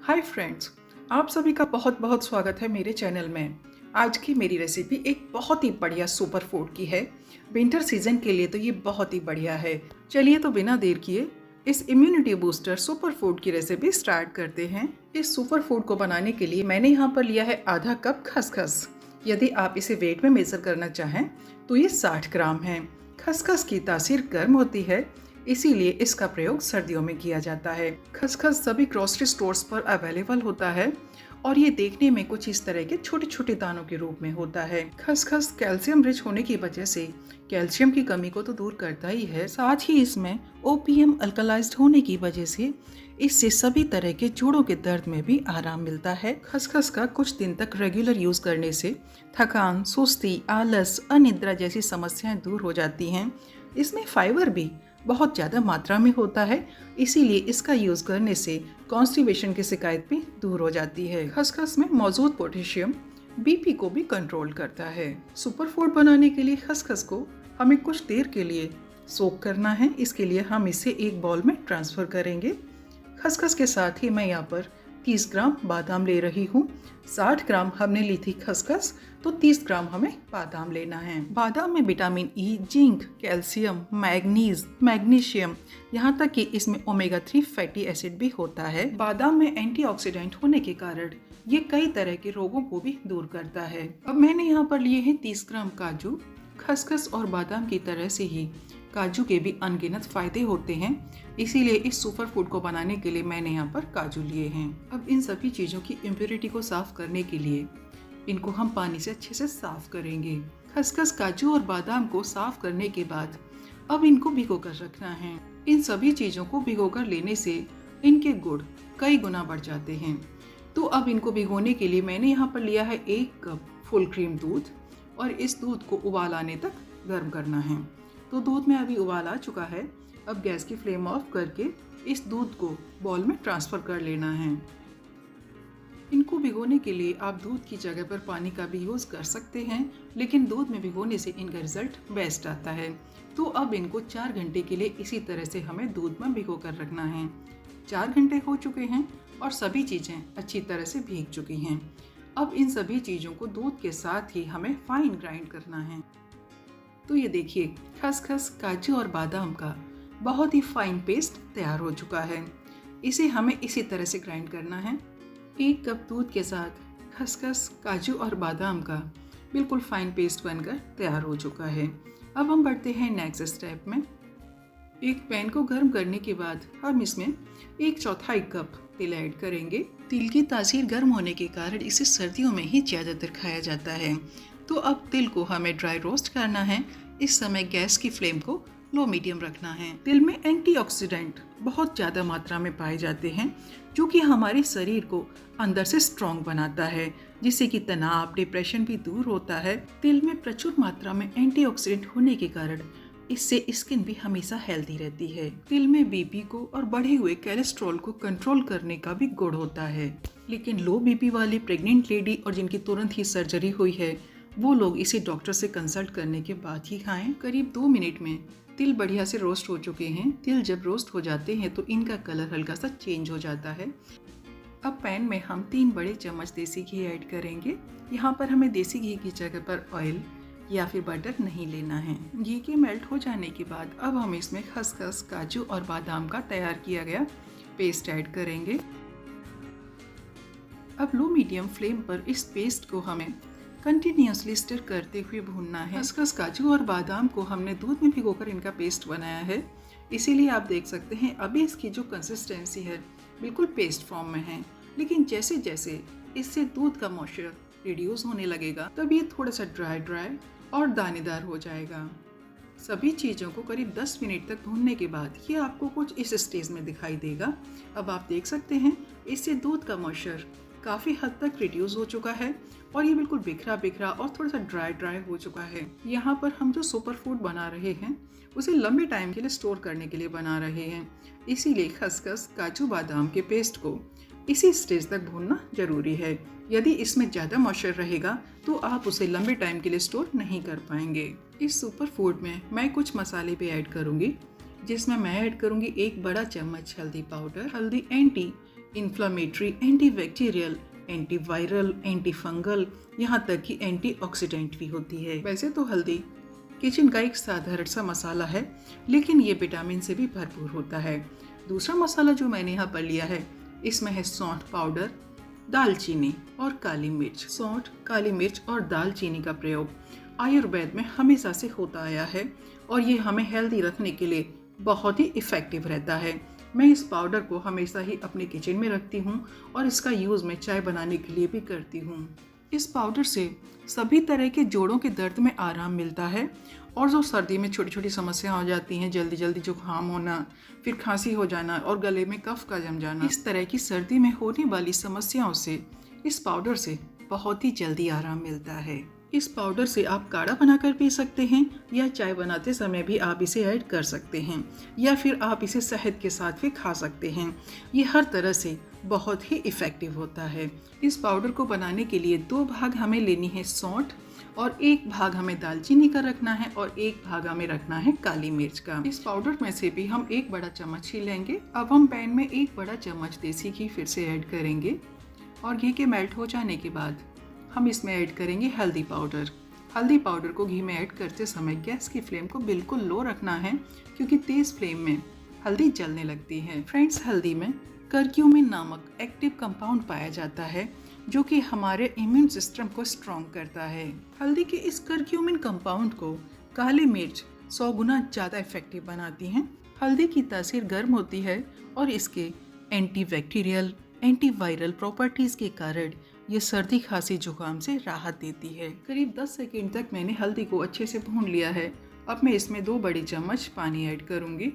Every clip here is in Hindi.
हाय फ्रेंड्स, आप सभी का बहुत बहुत स्वागत है मेरे चैनल में। आज की मेरी रेसिपी एक बहुत ही बढ़िया सुपर फूड की है। विंटर सीजन के लिए तो ये बहुत ही बढ़िया है। चलिए तो बिना देर किए इस इम्यूनिटी बूस्टर सुपर फूड की रेसिपी स्टार्ट करते हैं। इस सुपर फूड को बनाने के लिए मैंने यहाँ पर लिया है आधा कप खसखस। यदि आप इसे वेट में मेजर करना चाहें तो ये 60 ग्राम है। खसखस की तासीर गर्म होती है, इसीलिए इसका प्रयोग सर्दियों में किया जाता है। खसखस सभी ग्रोसरी स्टोर्स पर अवेलेबल होता है और ये देखने में कुछ इस तरह के छोटे छोटे दानों के रूप में होता है। खसखस कैल्शियम रिच होने की वजह से कैल्शियम की कमी को तो दूर करता ही है, साथ ही इसमें ओपीएम अल्कलाइज्ड होने की वजह से इससे सभी तरह के जोड़ों के दर्द में भी आराम मिलता है। खसखस का कुछ दिन तक रेगुलर यूज करने से थकान, सुस्ती, आलस, अनिद्रा जैसी समस्याएं दूर हो जाती हैं। इसमें फाइबर भी बहुत ज़्यादा मात्रा में होता है, इसीलिए इसका यूज़ करने से कॉन्स्टिपेशन की शिकायत भी दूर हो जाती है। खसखस में मौजूद पोटेशियम बीपी को भी कंट्रोल करता है। सुपर फूड बनाने के लिए खसखस को हमें कुछ देर के लिए सोक करना है। इसके लिए हम इसे एक बाउल में ट्रांसफ़र करेंगे। खसखस के साथ ही मैं यहाँ पर 30 ग्राम बादाम ले रही हूँ। 60 ग्राम हमने ली थी खसखस, तो 30 ग्राम हमें बादाम लेना है। बादाम में vitamin E, zinc, calcium, magnesium, यहाँ तक कि इसमें ओमेगा 3 फैटी एसिड भी होता है। बादाम में एंटीऑक्सीडेंट होने के कारण ये कई तरह के रोगों को भी दूर करता है। अब मैंने यहाँ पर लिए हैं 30 ग्राम काजू। खसखस और बादाम की तरह से ही काजू के भी अनगिनत फायदे होते हैं, इसीलिए इस सुपर फूड को बनाने के लिए मैंने यहाँ पर काजू लिए हैं। अब इन सभी चीज़ों की इम्प्योरिटी को साफ करने के लिए इनको हम पानी से अच्छे से साफ करेंगे। खसखस, काजू और बादाम को साफ करने के बाद अब इनको भिगो कर रखना है। इन सभी चीज़ों को भिगो कर लेने से इनके गुण कई गुना बढ़ जाते हैं। तो अब इनको भिगोने के लिए मैंने यहाँ पर लिया है 1 कप फुल क्रीम दूध और इस दूध को उबाल आने तक गर्म करना है। तो दूध में अभी उबाल आ चुका है। अब गैस की फ्लेम ऑफ करके इस दूध को बाउल में ट्रांसफ़र कर लेना है। इनको भिगोने के लिए आप दूध की जगह पर पानी का भी यूज़ कर सकते हैं, लेकिन दूध में भिगोने से इनका रिजल्ट बेस्ट आता है। तो अब इनको 4 घंटे के लिए इसी तरह से हमें दूध में भिगो कर रखना है। 4 घंटे हो चुके हैं और सभी चीज़ें अच्छी तरह से भीग चुकी हैं। अब इन सभी चीज़ों को दूध के साथ ही हमें फाइन ग्राइंड करना है। तो ये देखिए, खसखस, काजू और बादाम का बहुत ही फाइन पेस्ट तैयार हो चुका है। इसे हमें इसी तरह से ग्राइंड करना है। 1 कप दूध के साथ खसखस, काजू और बादाम का बिल्कुल फाइन पेस्ट बनकर तैयार हो चुका है। अब हम बढ़ते हैं नेक्स्ट स्टेप में। एक पैन को गर्म करने के बाद हम इसमें 1/4 कप तिल ऐड करेंगे। तिल की तासीर गर्म होने के कारण इसे सर्दियों में ही ज़्यादातर खाया जाता है। तो अब तिल को हमें ड्राई रोस्ट करना है। इस समय गैस की फ्लेम को लो मीडियम रखना है। तिल में एंटीऑक्सीडेंट बहुत ज़्यादा मात्रा में पाए जाते हैं, जो कि हमारे शरीर को अंदर से स्ट्रॉन्ग बनाता है, जिससे कि तनाव, डिप्रेशन भी दूर होता है। तिल में प्रचुर मात्रा में एंटीऑक्सीडेंट होने के कारण इससे स्किन भी हमेशा हेल्दी रहती है। तिल में बीपी को और बढ़े हुए कोलेस्ट्रॉल को कंट्रोल करने का भी गुण होता है, लेकिन लो बीपी वाली प्रेग्नेंट लेडी और जिनकी तुरंत ही सर्जरी हुई है, वो लोग इसे डॉक्टर से कंसल्ट करने के बाद ही खाएं। करीब 2 मिनट में तिल बढ़िया से रोस्ट हो चुके हैं। तिल जब रोस्ट हो जाते हैं तो इनका कलर हल्का सा चेंज हो जाता है। अब पैन में हम 3 बड़े चम्मच देसी घी ऐड करेंगे। यहाँ पर हमें देसी घी की जगह पर ऑयल या फिर बटर नहीं लेना है। घी के मेल्ट हो जाने के बाद अब हम इसमें खसखस, काजू और बादाम का तैयार किया गया पेस्ट ऐड करेंगे। अब लो मीडियम फ्लेम पर इस पेस्ट को हमें कंटिन्यूसली स्टर करते हुए भूनना है। खसखस, काजू और बादाम को हमने दूध में भिगोकर इनका पेस्ट बनाया है, इसीलिए आप देख सकते हैं अभी इसकी जो कंसिस्टेंसी है बिल्कुल पेस्ट फॉर्म में है। लेकिन जैसे जैसे इससे दूध का मॉइस्चर रिड्यूस होने लगेगा तब ये थोड़ा सा ड्राई और दानेदार हो जाएगा। सभी चीज़ों को करीब 10 मिनट तक भूनने के बाद ये आपको कुछ इस स्टेज में दिखाई देगा। अब आप देख सकते हैं इससे दूध का मॉइस्चर काफ़ी हद तक रिड्यूस हो चुका है और ये बिल्कुल बिखरा और थोड़ा सा ड्राई हो चुका है। यहाँ पर हम जो सुपर फूड बना रहे हैं उसे लंबे टाइम के लिए स्टोर करने के लिए बना रहे हैं, इसीलिए खसखस, काजू, बादाम के पेस्ट को इसी स्टेज तक भूनना जरूरी है। यदि इसमें ज़्यादा मॉइस्चर रहेगा तो आप उसे लंबे टाइम के लिए स्टोर नहीं कर पाएंगे। इस सुपर फूड में मैं कुछ मसाले भी ऐड करूँगी, जिसमें मैं ऐड करूँगी 1 बड़ा चम्मच हल्दी पाउडर। हल्दी anti inflammatory, antibacterial, antiviral, antifungal, यहाँ तक कि एंटीऑक्सीडेंट भी होती है। वैसे तो हल्दी किचन का एक साधारण सा मसाला है, लेकिन ये विटामिन से भी भरपूर होता है। दूसरा मसाला जो मैंने यहाँ पर लिया है, इसमें है सौंठ पाउडर, दालचीनी और काली मिर्च। सौंठ, काली मिर्च और दालचीनी का प्रयोग आयुर्वेद में हमेशा से होता आया है और ये हमें हेल्दी रखने के लिए बहुत ही इफ़ेक्टिव रहता है। मैं इस पाउडर को हमेशा ही अपने किचन में रखती हूँ और इसका यूज़ मैं चाय बनाने के लिए भी करती हूँ। इस पाउडर से सभी तरह के जोड़ों के दर्द में आराम मिलता है और जो सर्दी में छोटी छोटी समस्या हो जाती हैं, जल्दी जल्दी जुकाम होना, फिर खांसी हो जाना और गले में कफ का जम जाना, इस तरह की सर्दी में होने वाली समस्याओं से इस पाउडर से बहुत ही जल्दी आराम मिलता है। इस पाउडर से आप काढ़ा बनाकर पी सकते हैं या चाय बनाते समय भी आप इसे ऐड कर सकते हैं या फिर आप इसे शहद के साथ भी खा सकते हैं। ये हर तरह से बहुत ही इफ़ेक्टिव होता है। इस पाउडर को बनाने के लिए 2 भाग हमें लेनी है सौंठ और 1 भाग हमें दालचीनी का रखना है और 1 भाग हमें रखना है काली मिर्च का। इस पाउडर में से भी हम 1 बड़ा चम्मच ही लेंगे। अब हम पैन में 1 बड़ा चम्मच देसी घी फिर से ऐड करेंगे और घी के मेल्ट हो जाने के बाद हम इसमें ऐड करेंगे हल्दी पाउडर। हल्दी पाउडर को घी में ऐड करते समय गैस की फ्लेम को बिल्कुल लो रखना है, क्योंकि तेज़ फ्लेम में हल्दी जलने लगती है। फ्रेंड्स, हल्दी में करक्यूमिन नामक एक्टिव कंपाउंड पाया जाता है जो कि हमारे इम्यून सिस्टम को स्ट्रॉन्ग करता है। हल्दी के इस करक्यूमिन कंपाउंड को काली मिर्च 100 गुना ज़्यादा इफेक्टिव बनाती हैं। हल्दी की तासीर गर्म होती है और इसके एंटीबैक्टीरियल, एंटीवायरल प्रॉपर्टीज़ के कारण ये सर्दी, खांसी, जुकाम से राहत देती है। करीब 10 सेकंड तक मैंने हल्दी को अच्छे से भून लिया है। अब मैं इसमें 2 बड़ी चम्मच पानी ऐड करूंगी।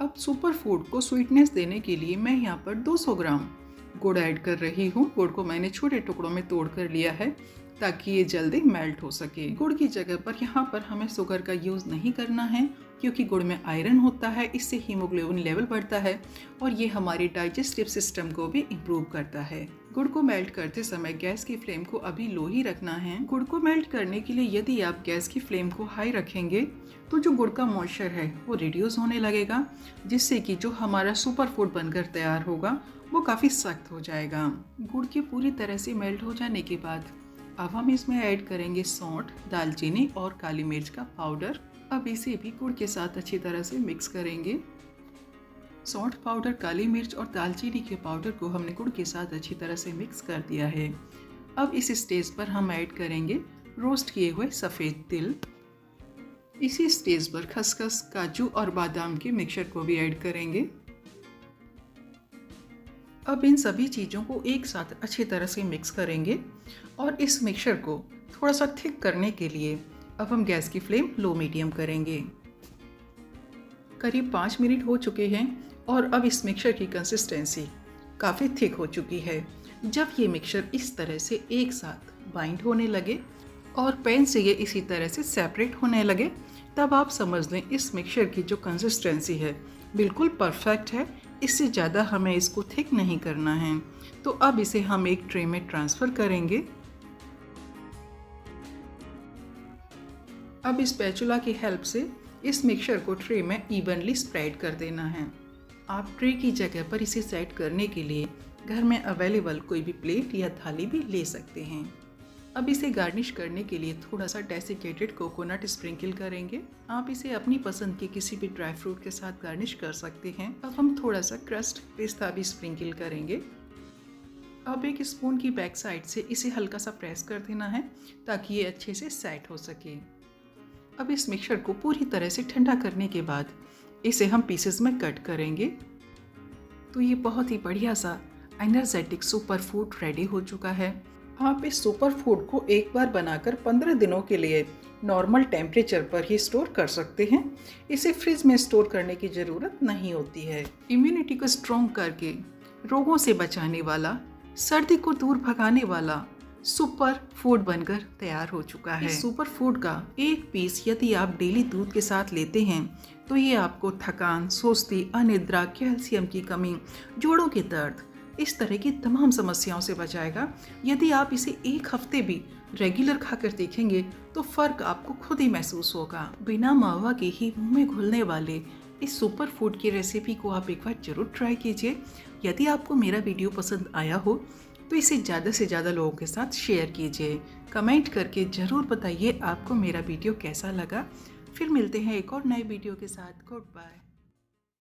अब सुपर फूड को स्वीटनेस देने के लिए मैं यहाँ पर 200 ग्राम गुड़ ऐड कर रही हूँ। गुड़ को मैंने छोटे टुकड़ों में तोड़ कर लिया है ताकि ये जल्दी मेल्ट हो सके। गुड़ की जगह पर यहाँ पर हमें शुगर का यूज़ नहीं करना है, क्योंकि गुड़ में आयरन होता है, इससे हीमोग्लोबिन लेवल बढ़ता है और ये हमारी डाइजेस्टिव सिस्टम को भी इम्प्रूव करता है। गुड़ को मेल्ट करते समय गैस की फ्लेम को अभी लो ही रखना है। गुड़ को मेल्ट करने के लिए यदि आप गैस की फ्लेम को हाई रखेंगे तो जो गुड़ का मॉइस्चर है वो रिड्यूस होने लगेगा, जिससे कि जो हमारा सुपर फूड बनकर तैयार होगा वो काफ़ी सख्त हो जाएगा। गुड़ के पूरी तरह से मेल्ट हो जाने के बाद अब हम इसमें ऐड करेंगे सौंठ, दालचीनी और काली मिर्च का पाउडर। अब इसे भी गुड़ के साथ अच्छी तरह से मिक्स करेंगे। सौंठ पाउडर, काली मिर्च और दालचीनी के पाउडर को हमने गुड़ के साथ अच्छी तरह से मिक्स कर दिया है। अब इस स्टेज पर हम ऐड करेंगे रोस्ट किए हुए सफ़ेद तिल। इसी स्टेज पर खसखस, काजू और बादाम के मिक्सचर को भी ऐड करेंगे। अब इन सभी चीज़ों को एक साथ अच्छी तरह से मिक्स करेंगे और इस मिक्सचर को थोड़ा सा थिक करने के लिए अब हम गैस की फ्लेम लो मीडियम करेंगे। करीब 5 मिनट हो चुके हैं और अब इस मिक्सचर की कंसिस्टेंसी काफ़ी थिक हो चुकी है। जब ये मिक्सचर इस तरह से एक साथ बाइंड होने लगे और पैन से ये इसी तरह से सेपरेट होने लगे, तब आप समझ लें इस मिक्सचर की जो कंसिस्टेंसी है बिल्कुल परफेक्ट है। इससे ज़्यादा हमें इसको थिक नहीं करना है। तो अब इसे हम एक ट्रे में ट्रांसफ़र करेंगे। अब इस स्पैचुला की हेल्प से इस मिक्सचर को ट्रे में इवनली स्प्रेड कर देना है। आप ट्रे की जगह पर इसे सेट करने के लिए घर में अवेलेबल कोई भी प्लेट या थाली भी ले सकते हैं। अब इसे गार्निश करने के लिए थोड़ा सा डेसिकेटेड कोकोनट स्प्रिंकल करेंगे। आप इसे अपनी पसंद के किसी भी ड्राई फ्रूट के साथ गार्निश कर सकते हैं। अब हम थोड़ा सा क्रस्ट पिस्ता भी स्प्रिंकल करेंगे। अब एक स्पून की बैक साइड से इसे हल्का सा प्रेस कर देना है ताकि ये अच्छे से सेट हो सके। अब इस मिक्सचर को पूरी तरह से ठंडा करने के बाद इसे हम पीसेस में कट करेंगे। तो ये बहुत ही बढ़िया सा एनर्जेटिक सुपर फूड रेडी हो चुका है। आप इस सुपर फूड को एक बार बनाकर 15 दिनों के लिए नॉर्मल टेम्परेचर पर ही स्टोर कर सकते हैं। इसे फ्रिज में स्टोर करने की ज़रूरत नहीं होती है। इम्यूनिटी को स्ट्रॉन्ग करके रोगों से बचाने वाला, सर्दी को दूर भगाने वाला सुपर फूड बनकर तैयार हो चुका है। इस सुपर फूड का एक पीस यदि आप डेली दूध के साथ लेते हैं तो ये आपको थकान, सुस्ती, अनिद्रा, कैल्शियम की कमी, जोड़ों के दर्द, इस तरह की तमाम समस्याओं से बचाएगा। यदि आप इसे एक हफ्ते भी रेगुलर खाकर देखेंगे तो फ़र्क आपको खुद ही महसूस होगा। बिना मावा के ही मुंह में घुलने वाले इस सुपर फूड की रेसिपी को आप एक बार ज़रूर ट्राई कीजिए। यदि आपको मेरा वीडियो पसंद आया हो तो इसे ज़्यादा से ज़्यादा लोगों के साथ शेयर कीजिए। कमेंट करके ज़रूर बताइए आपको मेरा वीडियो कैसा लगा। फिर मिलते हैं एक और नए वीडियो के साथ। Good bye.